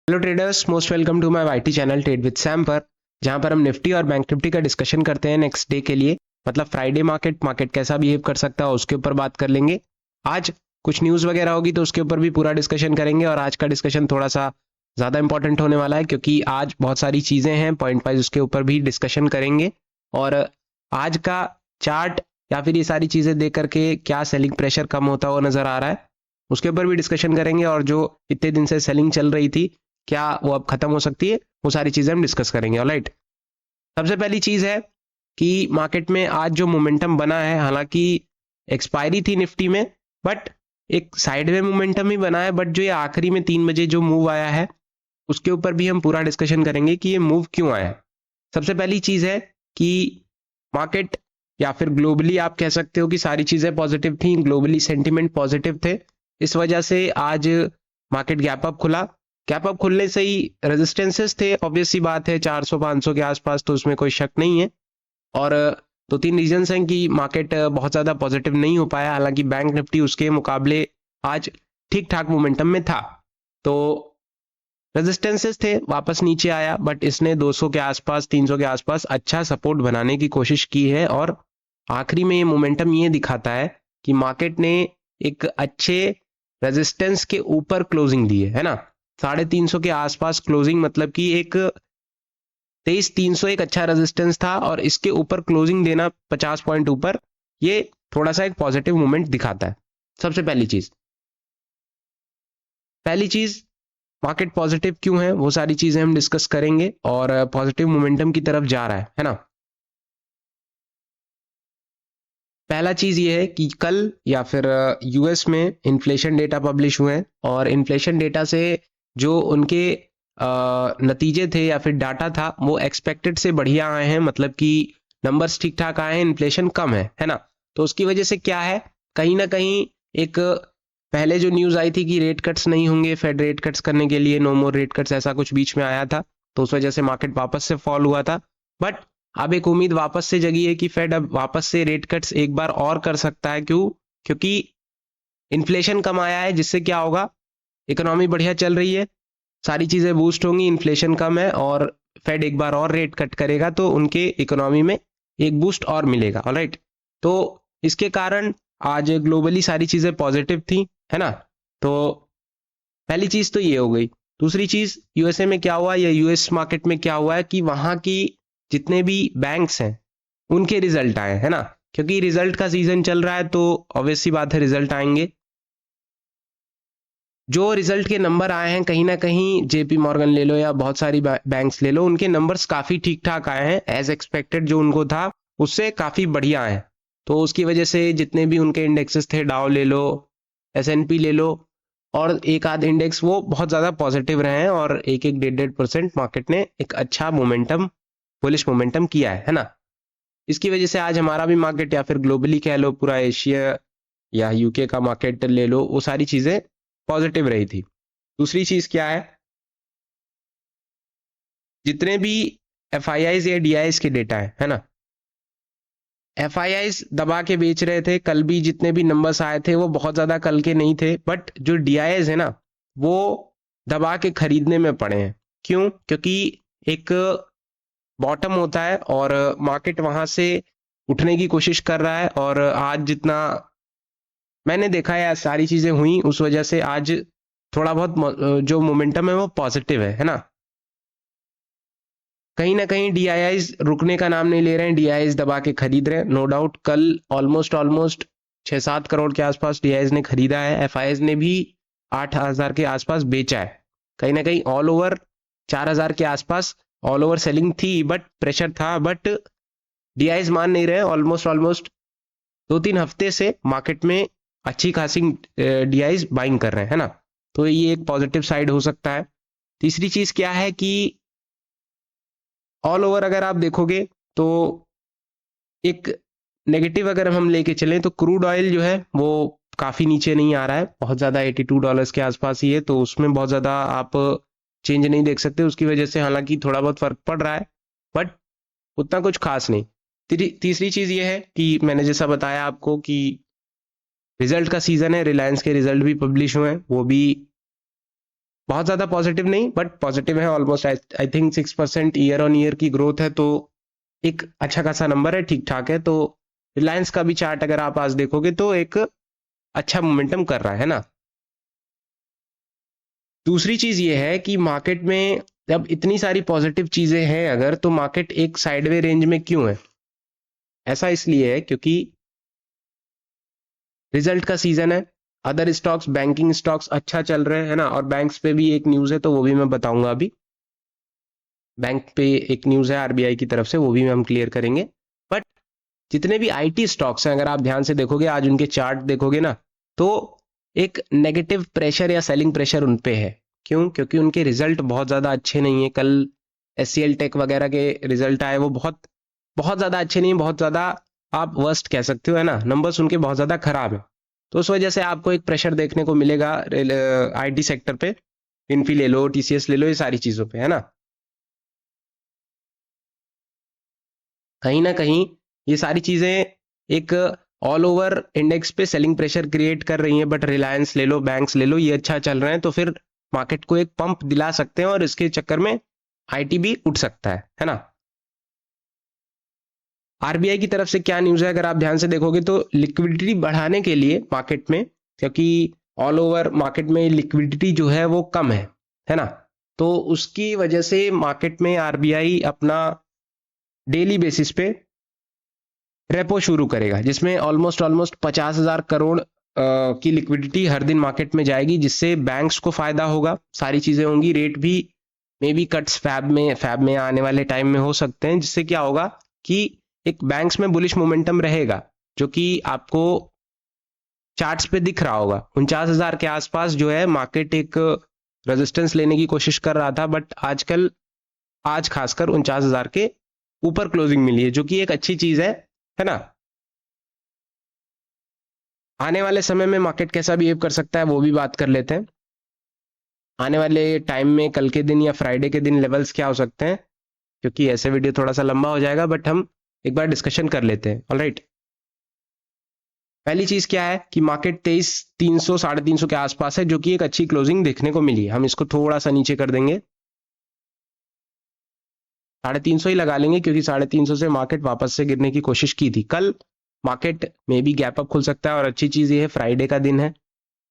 Hello traders, most welcome to my YT channel trade with Sam पर, जहां पर हम निफ्टी और बैंक निफ्टी का डिस्कशन करते हैं नेक्स्ट डे के लिए। मतलब फ्राइडे मार्केट कैसा बिहेव कर सकता है उसके ऊपर बात कर लेंगे। आज कुछ न्यूज़ वगैरह होगी तो उसके ऊपर भी पूरा डिस्कशन करेंगे, और आज का डिस्कशन थोड़ा सा ज़्यादा इंपॉर्टेंट होने वाला है क्योंकि आज बहुत सारी चीज़ें हैं, पॉइंट वाइज उसके ऊपर भी डिस्कशन करेंगे। और आज का चार्ट या फिर ये सारी चीज़ें देख करके क्या सेलिंग प्रेशर कम होता हुआ नज़र आ रहा है उसके ऊपर भी डिस्कशन करेंगे। और जो इतने दिन से सेलिंग चल रही थी, क्या वो अब खत्म हो सकती है, वो सारी चीजें हम डिस्कस करेंगे। ऑलराइट, सबसे पहली चीज है कि मार्केट में आज जो मोमेंटम बना है, हालांकि एक्सपायरी थी निफ्टी में, बट एक साइडवे मोमेंटम ही बना है। बट जो ये आखिरी में 3 बजे जो मूव आया है उसके ऊपर भी हम पूरा डिस्कशन करेंगे कि ये मूव क्यों आया है। सबसे पहली चीज है कि मार्केट या फिर ग्लोबली आप कह सकते हो कि सारी चीजें पॉजिटिव थी, ग्लोबली सेंटिमेंट पॉजिटिव थे। इस वजह से आज मार्केट गैप अप खुला। गैप अप खुलने से ही रेजिस्टेंसेस थे, ऑब्वियस सी बात है 400-500 के आसपास, तो उसमें कोई शक नहीं है। और दो तीन रीजंस हैं कि मार्केट बहुत ज़्यादा पॉजिटिव नहीं हो पाया, हालांकि बैंक निफ्टी उसके मुकाबले आज ठीक ठाक मोमेंटम में था। तो रेजिस्टेंसेस थे, वापस नीचे आया, बट इसने 200 के आसपास 300 के आसपास अच्छा सपोर्ट बनाने की कोशिश की है। और आखिरी में ये मोमेंटम ये दिखाता है कि मार्केट ने एक अच्छे रेजिस्टेंस के ऊपर क्लोजिंग दी है ना। 350 के आसपास क्लोजिंग, मतलब कि एक 23,300 एक अच्छा रेजिस्टेंस था, और इसके ऊपर क्लोजिंग देना 50 पॉइंट ऊपर, ये थोड़ा सा एक पॉजिटिव मूवमेंट दिखाता है। सबसे पहली चीज मार्केट पॉजिटिव क्यों है वो सारी चीजें हम डिस्कस करेंगे, और पॉजिटिव मोमेंटम की तरफ जा रहा है ना। पहला चीज ये है कि कल या फिर यूएस में इन्फ्लेशन डेटा पब्लिश हुए हैं, और इन्फ्लेशन डेटा से जो उनके नतीजे थे या फिर डाटा था वो एक्सपेक्टेड से बढ़िया आए हैं, मतलब कि नंबर्स ठीक ठाक आए हैं, इन्फ्लेशन कम है ना। तो उसकी वजह से क्या है, कहीं ना कहीं एक पहले जो न्यूज़ आई थी कि रेट कट्स नहीं होंगे, फेड रेट कट्स करने के लिए, नो मोर रेट कट्स, ऐसा कुछ बीच में आया था, तो उस वजह से मार्केट वापस से फॉल हुआ था। बट अब एक उम्मीद वापस से जगी है कि फेड अब वापस से रेट कट्स एक बार और कर सकता है। क्यों? क्योंकि इन्फ्लेशन कम आया है, जिससे क्या होगा, इकोनॉमी बढ़िया चल रही है, सारी चीजें बूस्ट होंगी, इन्फ्लेशन कम है, और फेड एक बार और रेट कट करेगा तो उनके इकोनॉमी में एक बूस्ट और मिलेगा। ऑलराइट, तो इसके कारण आज ग्लोबली सारी चीजें पॉजिटिव थी, है ना। तो पहली चीज तो ये हो गई। दूसरी चीज, यूएसए में क्या हुआ या यूएस मार्केट में क्या हुआ है कि वहां की जितने भी बैंक्स हैं उनके रिजल्ट आए, है ना। क्योंकि रिजल्ट का सीजन चल रहा है तो ऑब्वियस सी बात है रिजल्ट आएंगे। जो रिजल्ट के नंबर आए हैं, कहीं ना कहीं जेपी मॉर्गन ले लो या बहुत सारी बैंक्स ले लो, उनके नंबर्स काफी ठीक ठाक आए हैं, एज एक्सपेक्टेड जो उनको था उससे काफी बढ़िया आए। तो उसकी वजह से जितने भी उनके इंडेक्सेस थे, डाउ ले लो, एसएनपी ले लो, और एक आध इंडेक्स, वो बहुत ज्यादा पॉजिटिव रहे हैं, और एक एक 1.5% मार्केट ने एक अच्छा मोमेंटम, बुलिश मोमेंटम किया है ना। इसकी वजह से आज हमारा भी मार्केट या फिर ग्लोबली कह लो, पूरा एशिया या यूके का मार्केट ले लो, वो सारी चीजें पॉजिटिव रही थी। दूसरी चीज क्या है, जितने भी एफ या डी के डेटा है ना, एफ दबा के बेच रहे थे। कल भी जितने भी नंबर्स आए थे वो बहुत ज्यादा कल के नहीं थे, बट जो डी है ना, वो दबा के खरीदने में पड़े हैं। क्यों? क्योंकि एक बॉटम होता है और मार्केट वहां से उठने की कोशिश कर रहा है, और आज जितना मैंने देखा है सारी चीजें हुई, उस वजह से आज थोड़ा बहुत जो मोमेंटम है वो पॉजिटिव है ना। कहीं ना कहीं डीआईआईज रुकने का नाम नहीं ले रहे हैं, डीआईआईज दबा के खरीद रहे हैं। नो डाउट कल ऑलमोस्ट 6-7 करोड़ के आसपास डीआईआईज ने खरीदा है, एफआईआईज ने भी 8,000 के आसपास बेचा है। कहीं ना कहीं ऑल ओवर 4,000 के आसपास ऑल ओवर सेलिंग थी, बट प्रेशर था, बट डीआईआईज मान नहीं रहे। ऑलमोस्ट 2-3 हफ्ते से मार्केट में अच्छी खासी डीआईआईज बाइंग कर रहे हैं, है ना। तो ये एक पॉजिटिव साइड हो सकता है। तीसरी चीज क्या है कि ऑल ओवर अगर आप देखोगे तो एक नेगेटिव अगर हम लेके चलें तो क्रूड ऑयल जो है वो काफी नीचे नहीं आ रहा है, बहुत ज्यादा $82 के आसपास ही है, तो उसमें बहुत ज्यादा आप चेंज नहीं देख सकते उसकी वजह से। हालांकि थोड़ा बहुत फर्क पड़ रहा है, बट उतना कुछ खास नहीं। तीसरी चीज ये है कि मैंने जैसा बताया आपको कि रिजल्ट का सीजन है, रिलायंस के रिजल्ट भी पब्लिश हुए हैं, वो भी बहुत ज्यादा पॉजिटिव नहीं बट पॉजिटिव है, almost I think 6% year on year की ग्रोथ है, तो एक अच्छा खासा नंबर है, ठीक ठाक है। तो रिलायंस का भी चार्ट अगर आप आज देखोगे तो एक अच्छा मोमेंटम कर रहा है ना। दूसरी चीज ये है कि मार्केट में जब इतनी सारी पॉजिटिव चीजें हैं अगर, तो मार्केट एक साइडवे रेंज में क्यों है? ऐसा इसलिए है क्योंकि रिजल्ट का सीजन है, अदर स्टॉक्स, बैंकिंग स्टॉक्स अच्छा चल रहे हैं ना, और बैंक्स पे भी एक न्यूज है तो वो भी मैं बताऊंगा अभी। बैंक पे एक न्यूज है आरबीआई की तरफ से, वो भी हम क्लियर करेंगे। बट जितने भी आईटी स्टॉक्स हैं अगर आप ध्यान से देखोगे, आज उनके चार्ट देखोगे ना, तो एक नेगेटिव प्रेशर या सेलिंग प्रेशर उन पे है। क्यों? क्योंकि उनके रिजल्ट बहुत ज्यादा अच्छे नहीं है। कल एचसीएल टेक वगैरह के रिजल्ट आए, वो बहुत बहुत ज्यादा अच्छे नहीं, बहुत ज्यादा आप वर्स्ट कह सकते हो, है ना, नंबर्स उनके बहुत ज्यादा खराब है। तो उस वजह से आपको एक प्रेशर देखने को मिलेगा आईटी सेक्टर पे, इन्फी ले लो, टीसीएस ले लो, ये सारी चीजों पे, है ना। कहीं ना कहीं ये सारी चीजें एक ऑल ओवर इंडेक्स पे सेलिंग प्रेशर क्रिएट कर रही हैं। बट रिलायंस ले लो, बैंक्स ले लो, ये अच्छा चल रहे हैं, तो फिर मार्केट को एक पंप दिला सकते हैं और इसके चक्कर में आईटी भी उठ सकता है ना। आरबीआई की तरफ से क्या न्यूज है अगर आप ध्यान से देखोगे तो, लिक्विडिटी बढ़ाने के लिए मार्केट में, क्योंकि ऑल ओवर मार्केट में लिक्विडिटी जो है वो कम है ना, तो उसकी वजह से मार्केट में आरबीआई अपना डेली बेसिस पे रेपो शुरू करेगा, जिसमें ऑलमोस्ट ऑलमोस्ट 50,000 करोड़ की लिक्विडिटी हर दिन मार्केट में जाएगी, जिससे बैंक्स को फायदा होगा, सारी चीजें होंगी, रेट भी मे बी कट्स फैब में आने वाले टाइम में हो सकते हैं, जिससे क्या होगा कि एक बैंक्स में बुलिश मोमेंटम रहेगा, जो कि आपको चार्ट्स पे दिख रहा होगा। 49,000 के आसपास जो है मार्केट एक रेजिस्टेंस लेने की कोशिश कर रहा था, बट आज खासकर 49,000 के ऊपर क्लोजिंग मिली है, जो कि एक अच्छी चीज है ना। आने वाले समय में मार्केट कैसा बिहेव कर सकता है वो भी बात कर लेते हैं। आने वाले टाइम में कल के दिन या फ्राइडे के दिन लेवल्स क्या हो सकते हैं, क्योंकि ऐसे वीडियो थोड़ा सा लंबा हो जाएगा, बट हम एक बार डिस्कशन कर लेते हैं। ऑलराइट, पहली चीज क्या है कि मार्केट 23,300 350 के आसपास है, जो कि एक अच्छी क्लोजिंग देखने को मिली है। हम इसको थोड़ा सा नीचे कर देंगे, 350 ही लगा लेंगे, क्योंकि 350 से मार्केट वापस से गिरने की कोशिश की थी कल। मार्केट में भी गैप अप खुल सकता है, और अच्छी चीज ये है फ्राइडे का दिन है।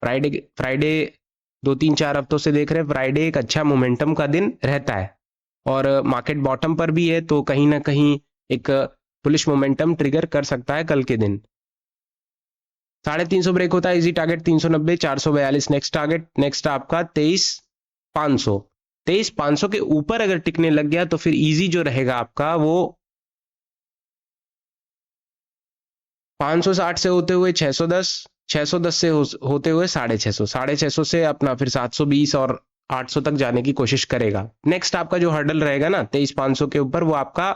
फ्राइडे 2-3-4 हफ्तों से देख रहे हैं, फ्राइडे एक अच्छा मोमेंटम का दिन रहता है, और मार्केट बॉटम पर भी है, तो कहीं ना कहीं एक बुलिश मोमेंटम ट्रिगर कर सकता है कल के दिन। 350 ब्रेक होता है, easy target 390, 442 next target. Next आपका 23,500। 23,500 के ऊपर अगर टिकने लग गया तो फिर इजी जो रहेगा आपका वो 560 से होते हुए 610, 610 से होते हुए 650, 650 से अपना फिर 720 और 800 तक जाने की कोशिश करेगा। नेक्स्ट आपका जो हर्डल रहेगा ना 23,500 के ऊपर, वो आपका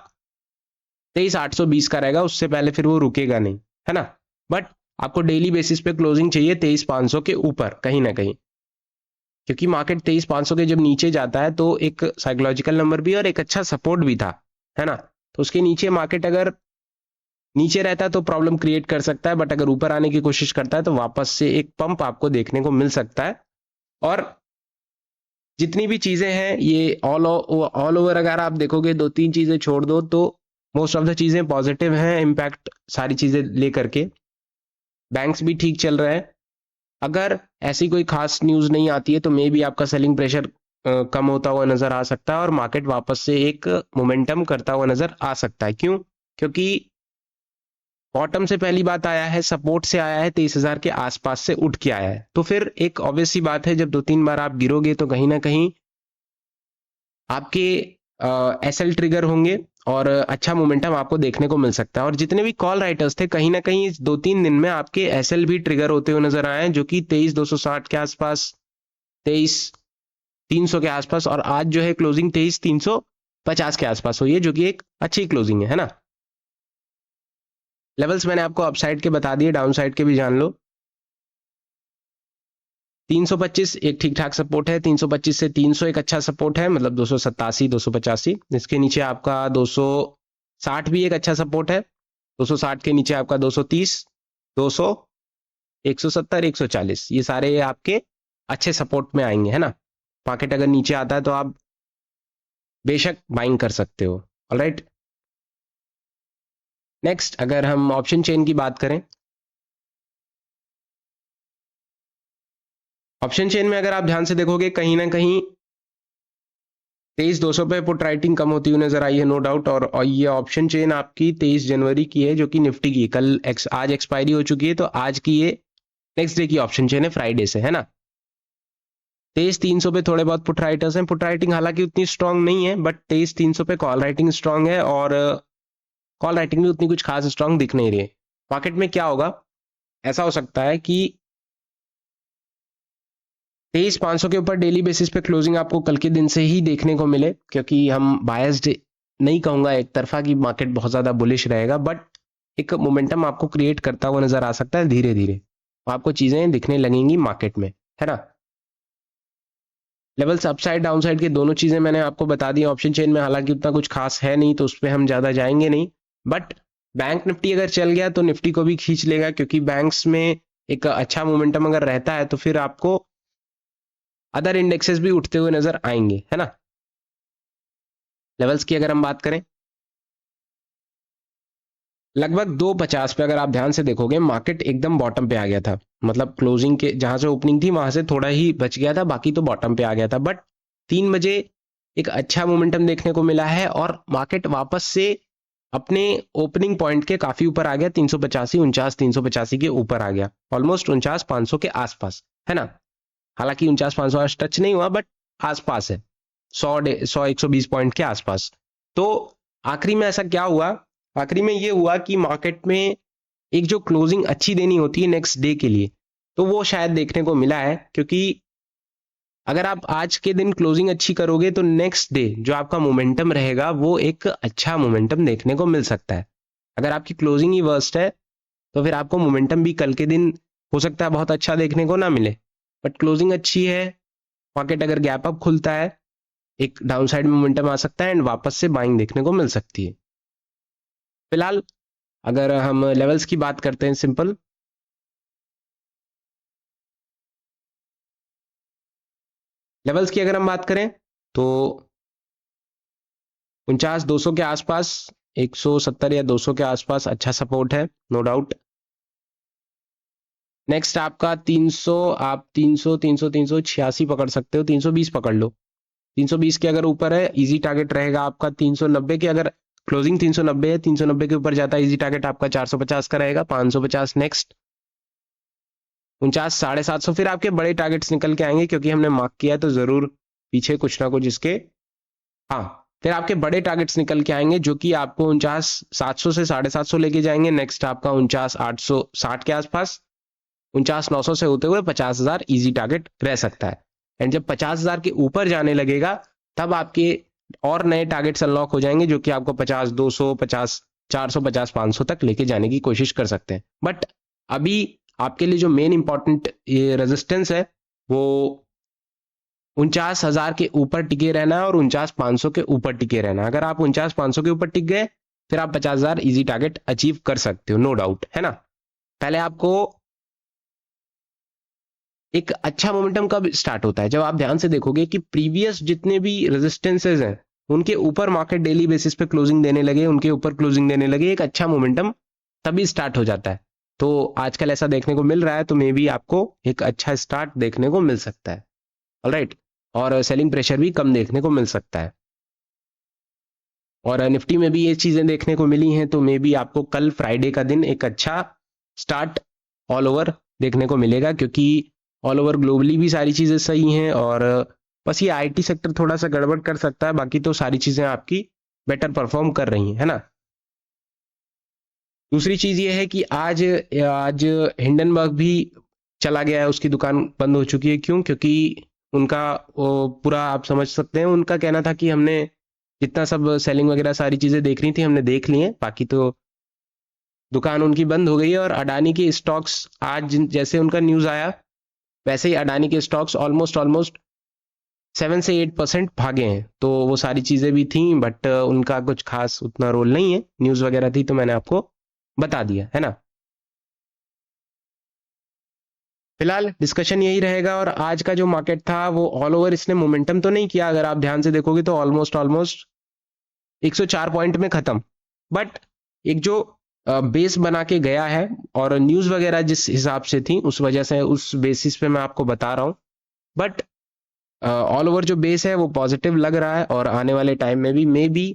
23,820 का रहेगा, उससे पहले फिर वो रुकेगा नहीं, है ना। बट आपको डेली बेसिस पे क्लोजिंग चाहिए 23,500 के ऊपर कहीं ना कहीं, क्योंकि मार्केट 23,500 के जब नीचे जाता है तो एक साइकोलॉजिकल नंबर भी और एक अच्छा सपोर्ट भी था, है ना। तो उसके नीचे मार्केट अगर नीचे रहता है तो प्रॉब्लम क्रिएट कर सकता है, बट अगर ऊपर आने की कोशिश करता है तो वापस से एक पंप आपको देखने को मिल सकता है। और जितनी भी चीजें हैं ये ऑल ओवर अगर आप देखोगे, 2-3 चीजें छोड़ दो तो मोस्ट ऑफ द चीजें पॉजिटिव हैं, इम्पैक्ट सारी चीजें लेकर के। बैंक्स भी ठीक चल रहे हैं। अगर ऐसी कोई खास न्यूज नहीं आती है तो मे बी आपका सेलिंग प्रेशर कम होता हुआ नजर आ सकता है, और मार्केट वापस से एक मोमेंटम करता हुआ नजर आ सकता है। क्यों? क्योंकि बॉटम से पहली बात आया है, सपोर्ट से आया है, 23,000 के आसपास से उठ के आया है, तो फिर एक ऑब्वियस सी बात है, जब 2-3 बार आप गिरोगे तो कहीं ना कहीं आपके एसएल ट्रिगर होंगे और अच्छा मोमेंटम आपको देखने को मिल सकता है। और जितने भी कॉल राइटर्स थे कहीं ना कहीं इस 2-3 दिन में आपके एसएल भी ट्रिगर होते हुए नजर आए हैं, जो कि 23,260 के आसपास, 23,300 के आसपास, और आज जो है क्लोजिंग 23,350 के आसपास हुई है, जो कि एक अच्छी क्लोजिंग है ना। लेवल्स मैंने आपको अपसाइड के बता दिए, डाउन साइड के भी जान लो। 325 एक ठीक ठाक सपोर्ट है, 325 से 300 एक अच्छा सपोर्ट है, मतलब 287, 285। इसके नीचे आपका 260 भी एक अच्छा सपोर्ट है, 260 के नीचे आपका 230, 200, 170, 140, ये सारे आपके अच्छे सपोर्ट में आएंगे, है ना। मार्केट अगर नीचे आता है तो आप बेशक बाइंग कर सकते हो। ऑलराइट, नेक्स्ट अगर हम ऑप्शन चेन की बात करें, ऑप्शन चेन में अगर आप ध्यान से देखोगे कहीं ना कहीं 23,200 पे पुट राइटिंग कम होती हुई नजर आई है, नो डाउट। और ये ऑप्शन चेन आपकी 23 जनवरी की है, जो कि निफ्टी की कल आज एक्सपायरी हो चुकी है, तो आज की ये नेक्स्ट डे की ऑप्शन चेन है, फ्राइडे से, है ना। 23,300 पे थोड़े बहुत पुट राइटर्स हैं, पुट राइटिंग हालांकि उतनी स्ट्रांग नहीं है, बट 23,300 पे कॉल राइटिंग स्ट्रांग है, और कॉल राइटिंग भी उतनी कुछ खास स्ट्रांग दिख नहीं रही है। मार्केट में क्या होगा, ऐसा हो सकता है कि 23,500 के ऊपर डेली बेसिस पे क्लोजिंग आपको कल के दिन से ही देखने को मिले, क्योंकि हम बायस्ड नहीं कहूंगा एक तरफा की मार्केट बहुत ज्यादा बुलिश रहेगा, बट एक मोमेंटम आपको क्रिएट करता हुआ नजर आ सकता है धीरे धीरे, आपको चीजें दिखने लगेंगी मार्केट में, है ना। लेवल्स अपसाइड डाउनसाइड के दोनों चीजें मैंने आपको बता दी ऑप्शन चेन में, हालांकि उतना कुछ खास है नहीं तो उस पर हम ज्यादा जाएंगे नहीं, बट बैंक निफ्टी अगर चल गया तो निफ्टी को भी खींच लेगा, क्योंकि बैंक्स में एक अच्छा मोमेंटम अगर रहता है तो फिर आपको अदर इंडेक्सेस भी उठते हुए नजर आएंगे, है ना। लेवल्स की अगर हम बात करें, लगभग 250 पे अगर आप ध्यान से देखोगे मार्केट एकदम बॉटम पे आ गया था, मतलब क्लोजिंग के जहां से ओपनिंग थी वहां से थोड़ा ही बच गया था, बाकी तो बॉटम पे आ गया था। बट 3 बजे एक अच्छा मोमेंटम देखने को मिला है और मार्केट वापस से अपने ओपनिंग पॉइंट के काफी ऊपर आ गया, 385, 385 के ऊपर आ गया, ऑलमोस्ट 49,500 के आसपास, है ना। हालांकि 49,500 आज टच नहीं हुआ, बट आसपास है, 100 120 पॉइंट के आसपास। तो आखिरी में ऐसा क्या हुआ, आखिरी में ये हुआ कि मार्केट में एक जो क्लोजिंग अच्छी देनी होती है नेक्स्ट डे के लिए, तो वो शायद देखने को मिला है, क्योंकि अगर आप आज के दिन क्लोजिंग अच्छी करोगे तो नेक्स्ट डे जो आपका मोमेंटम रहेगा वो एक अच्छा मोमेंटम देखने को मिल सकता है। अगर आपकी क्लोजिंग ही वर्स्ट है तो फिर आपको मोमेंटम भी कल के दिन हो सकता है बहुत अच्छा देखने को ना मिले, बट क्लोजिंग अच्छी है, मार्केट अगर गैप अप खुलता है एक डाउनसाइड मोमेंटम आ सकता है एंड वापस से बाइंग देखने को मिल सकती है। फिलहाल अगर हम लेवल्स की बात करते हैं, सिंपल लेवल्स की अगर हम बात करें तो 49,200 के आसपास, 170 या 200 के आसपास अच्छा सपोर्ट है, नो डाउट। नेक्स्ट आपका 300, आप 300 300 386 पकड़ सकते हो, 320 पकड़ लो, 320 के अगर ऊपर है इजी टारगेट रहेगा आपका 390 के, अगर क्लोजिंग 390 है, 390 के ऊपर जाता है इजी टारगेट आपका 450 का रहेगा, 550 नेक्स्ट, 49,750, फिर आपके बड़े टारगेट्स निकल के आएंगे क्योंकि हमने मार्क किया है तो जरूर पीछे कुछ ना कुछ इसके, हाँ, फिर आपके बड़े टारगेट्स निकल के आएंगे जो कि आपको 49,700 से 750 लेके जाएंगे, नेक्स्ट आपका 49,860 के आसपास, 49,900 से होते हुए 50,000 इजी टारगेट रह सकता है। एंड जब 50,000 के ऊपर जाने लगेगा तब आपके और नए टारगेट्स अनलॉक हो जाएंगे जो कि आपको 50, 200, 50, 450, 500 तक लेके जाने की कोशिश कर सकते हैं। बट अभी आपके लिए जो मेन इंपॉर्टेंट ये रेजिस्टेंस है वो 49,000 के ऊपर टिके रहना है और 49,500 के ऊपर टिके रहना है। अगर आप 49,500 के ऊपर टिक गए फिर आप 50,000 इजी टारगेट अचीव कर सकते हो, नो डाउट, है ना। पहले आपको एक अच्छा मोमेंटम कब स्टार्ट होता है, जब आप ध्यान से देखोगे कि प्रीवियस जितने भी रेजिस्टेंसेज हैं उनके ऊपर मार्केट डेली बेसिस पे क्लोजिंग देने लगे, उनके ऊपर क्लोजिंग देने लगे, एक अच्छा मोमेंटम तभी स्टार्ट हो जाता है। तो आजकल ऐसा देखने को मिल रहा है, तो मे बी आपको एक अच्छा स्टार्ट देखने को मिल सकता है, ऑलराइट। और सेलिंग प्रेशर भी कम देखने को मिल सकता है, और निफ्टी में भी ये चीजें देखने को मिली हैं, तो मे बी आपको कल फ्राइडे का दिन एक अच्छा स्टार्ट ऑल ओवर देखने को मिलेगा, क्योंकि ऑल ओवर ग्लोबली भी सारी चीजें सही हैं, और बस ये आईटी सेक्टर थोड़ा सा गड़बड़ कर सकता है, बाकी तो सारी चीजें आपकी बेटर परफॉर्म कर रही हैं, है ना। दूसरी चीज ये है कि आज आज हिंडनबर्ग भी चला गया है, उसकी दुकान बंद हो चुकी है, क्यों, क्योंकि उनका वो पूरा आप समझ सकते हैं, उनका कहना था कि हमने जितना सब सेलिंग वगैरह सारी चीजें देख रही थी हमने देख ली हैं, बाकी तो दुकान उनकी बंद हो गई है। और अडानी के स्टॉक्स आज जैसे उनका न्यूज आया वैसे ही अडानी के स्टॉक्स ऑलमोस्ट ऑलमोस्ट 7 से 8% भागे हैं, तो वो सारी चीजें भी थी, बट उनका कुछ खास उतना रोल नहीं है, न्यूज वगैरह थी तो मैंने आपको बता दिया, है ना। फिलहाल डिस्कशन यही रहेगा। और आज का जो मार्केट था वो ऑल ओवर इसने मोमेंटम तो नहीं किया, अगर आप ध्यान से देखोगे तो ऑलमोस्ट 104 पॉइंट में खत्म, बट एक जो बेस बना के गया है और न्यूज वगैरह जिस हिसाब से थी उस वजह से उस बेसिस पे मैं आपको बता रहा हूँ। बट ऑल ओवर जो बेस है वो पॉजिटिव लग रहा है और आने वाले टाइम में भी मे बी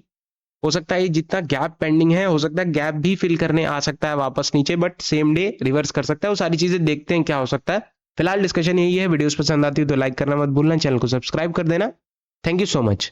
हो सकता है जितना गैप पेंडिंग है हो सकता है गैप भी फिल करने आ सकता है वापस नीचे, बट सेम डे रिवर्स कर सकता है। वो सारी चीजें देखते हैं क्या हो सकता है। फिलहाल डिस्कशन यही है। वीडियोस पसंद आती है तो लाइक करना मत भूलना, चैनल को सब्सक्राइब कर देना। Thank you so much.